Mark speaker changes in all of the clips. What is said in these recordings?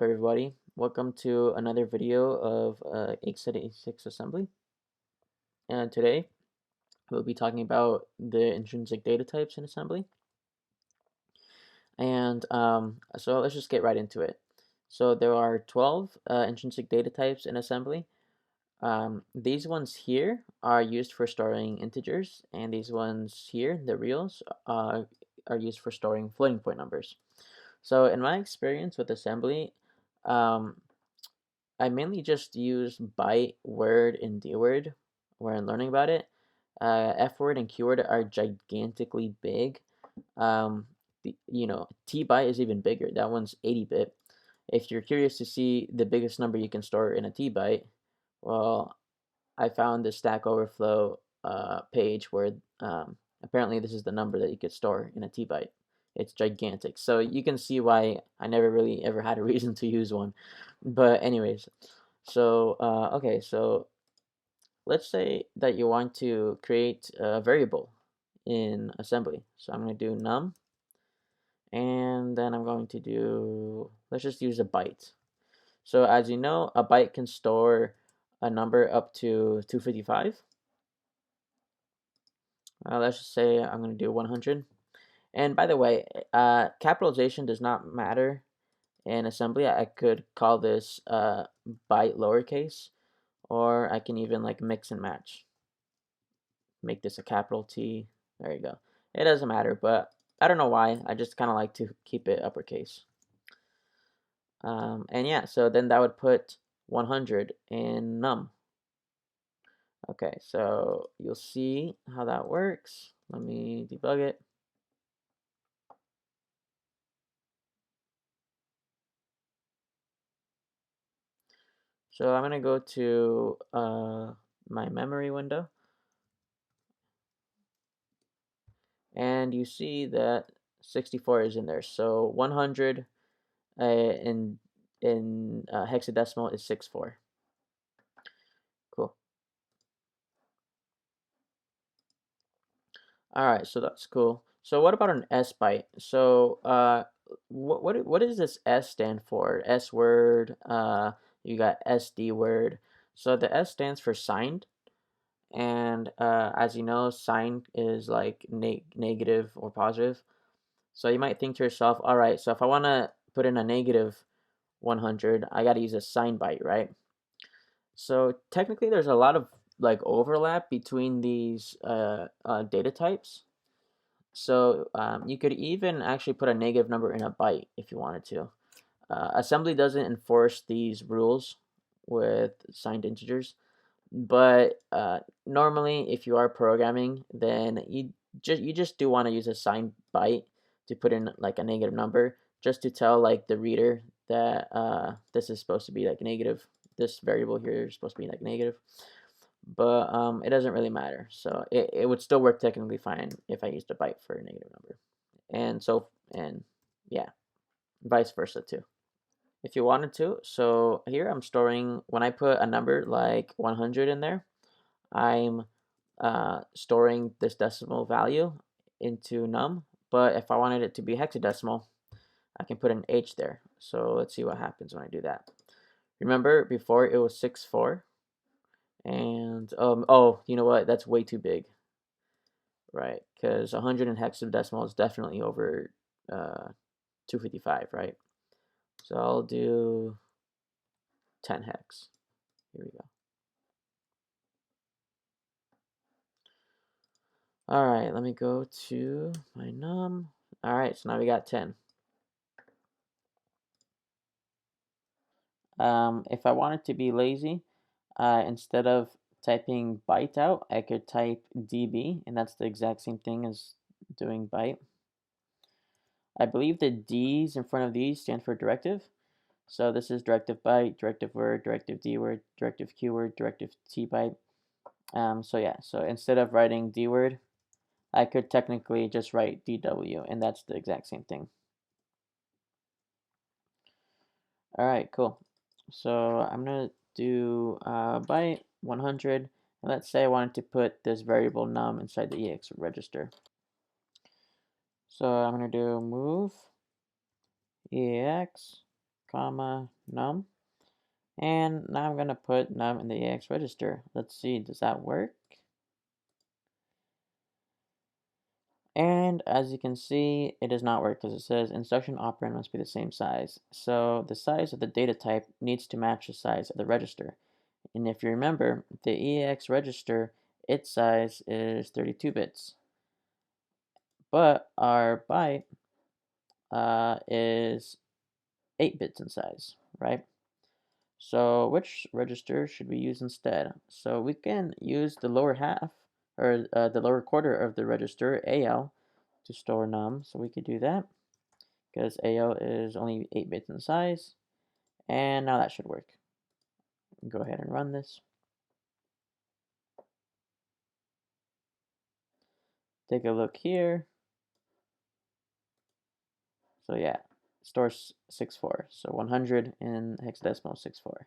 Speaker 1: everybody? Welcome to another video of x86 assembly. And today we'll be talking about the intrinsic data types in assembly. And so let's just get right into it. So there are 12 intrinsic data types in assembly. These ones here are used for storing integers, and these ones here, the reals, are used for storing floating point numbers. So in my experience with assembly, um, I mainly just use byte, word, and dword when I'm learning about it. F word and Q word are gigantically big. T byte is even bigger. That one's 80-bit. If you're curious to see the biggest number you can store in a T byte, well, I found the Stack Overflow page where apparently this is the number that you could store in a T byte. It's gigantic. So you can see why I never really ever had a reason to use one. But anyways, so okay, so let's say that you want to create a variable in assembly. So I'm going to do num, and then I'm going to do, let's just use a byte. So as you know, a byte can store a number up to 255. Let's just say I'm going to do 100. And by the way, capitalization does not matter in assembly. I could call this byte lowercase, or I can even like mix and match. Make this a capital T. There you go. It doesn't matter, but I don't know why. I just kind of like to keep it uppercase. And yeah, so then that would put 100 in num. Okay, so you'll see how that works. Let me debug it. So I'm going to go to my memory window. And you see that 64 is in there. So 100 in hexadecimal is 64. Cool. All right, so that's cool. So what about an S byte? So what does this S stand for? S word. You got SD word. So the S stands for signed, and as you know, signed is like negative or positive. So you might think to yourself, all right, so if I want to put in a negative 100, I got to use a sign byte, right? So technically, there's a lot of like overlap between these data types. So you could even actually put a negative number in a byte if you wanted to. Assembly doesn't enforce these rules with signed integers, but normally if you are programming, then you just do want to use a signed byte to put in like a negative number, just to tell like the reader that this is supposed to be like negative. This variable here is supposed to be like negative, but it doesn't really matter. So it would still work technically fine if I used a byte for a negative number, and yeah, vice versa too. If you wanted to. So here I'm storing, when I put a number like 100 in there, I'm storing this decimal value into num. But if I wanted it to be hexadecimal, I can put an H there. So let's see what happens when I do that. Remember before it was 64, and oh, you know what? That's way too big, right? Because 100 in hexadecimal is definitely over 255, right? So I'll do 10 hex. Here we go. All right, let me go to my num. All right, so now we got 10. If I wanted to be lazy, instead of typing byte out, I could type db, and that's the exact same thing as doing byte. I believe the D's in front of these stand for directive. So this is directive byte, directive word, directive D word, directive Q word, directive T byte. So yeah, so instead of writing D word, I could technically just write DW, and that's the exact same thing. All right, cool. So I'm gonna do byte 100, and let's say I wanted to put this variable num inside the EX register. So I'm gonna do move EX, comma, num. And now I'm going to put num in the EX register. Let's see, does that work? And as you can see, it does not work because it says instruction operand must be the same size. So the size of the data type needs to match the size of the register. And if you remember, the EX register, its size is 32 bits. But our byte is 8 bits in size, right? So which register should we use instead? So we can use the lower half, or the lower quarter of the register, AL, to store num. So we could do that, because AL is only 8 bits in size. And now that should work. Go ahead and run this. Take a look here. So yeah, stores 64. So 100 in hexadecimal 64.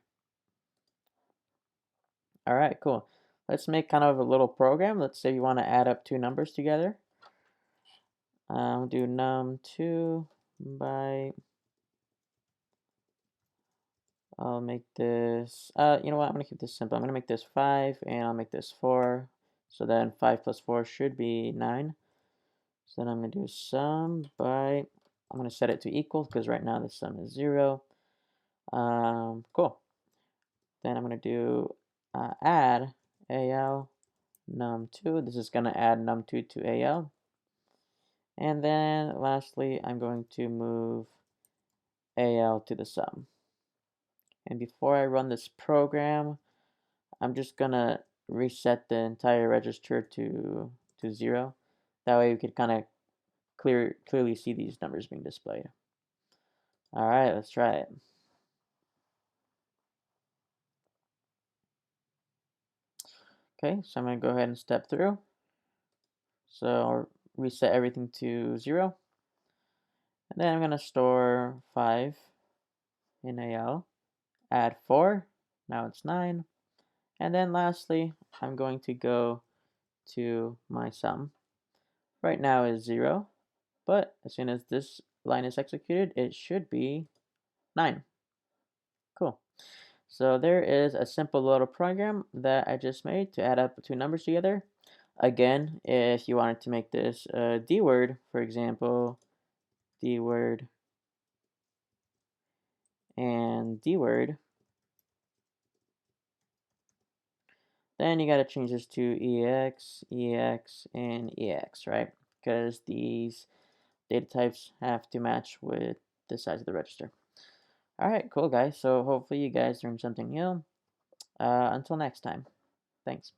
Speaker 1: All right, cool. Let's make kind of a little program. Let's say you want to add up two numbers together. Do num2 by, I'll make this, you know what, I'm going to keep this simple. I'm going to make this 5, and I'll make this 4. So then 5 plus 4 should be 9. So then I'm going to do sum by, I'm going to set it to equal, because right now the sum is 0. Cool. Then I'm going to do add AL num2. This is going to add num2 to AL. And then lastly, I'm going to move AL to the sum. And before I run this program, I'm just gonna reset the entire register to 0. That way we could kind of clearly see these numbers being displayed. All right, let's try it. Okay, so I'm gonna go ahead and step through. So I'll reset everything to 0. And then I'm gonna store 5 in AL, add 4, now it's 9. And then lastly, I'm going to go to my sum. Right now is 0, but as soon as this line is executed, it should be 9. Cool. So there is a simple little program that I just made to add up two numbers together. Again, if you wanted to make this a D word, for example, D word and D word, then you got to change this to EX, EX, and EX, right? Because these data types have to match with the size of the register. All right, cool, guys. So hopefully you guys learned something new. Until next time. Thanks.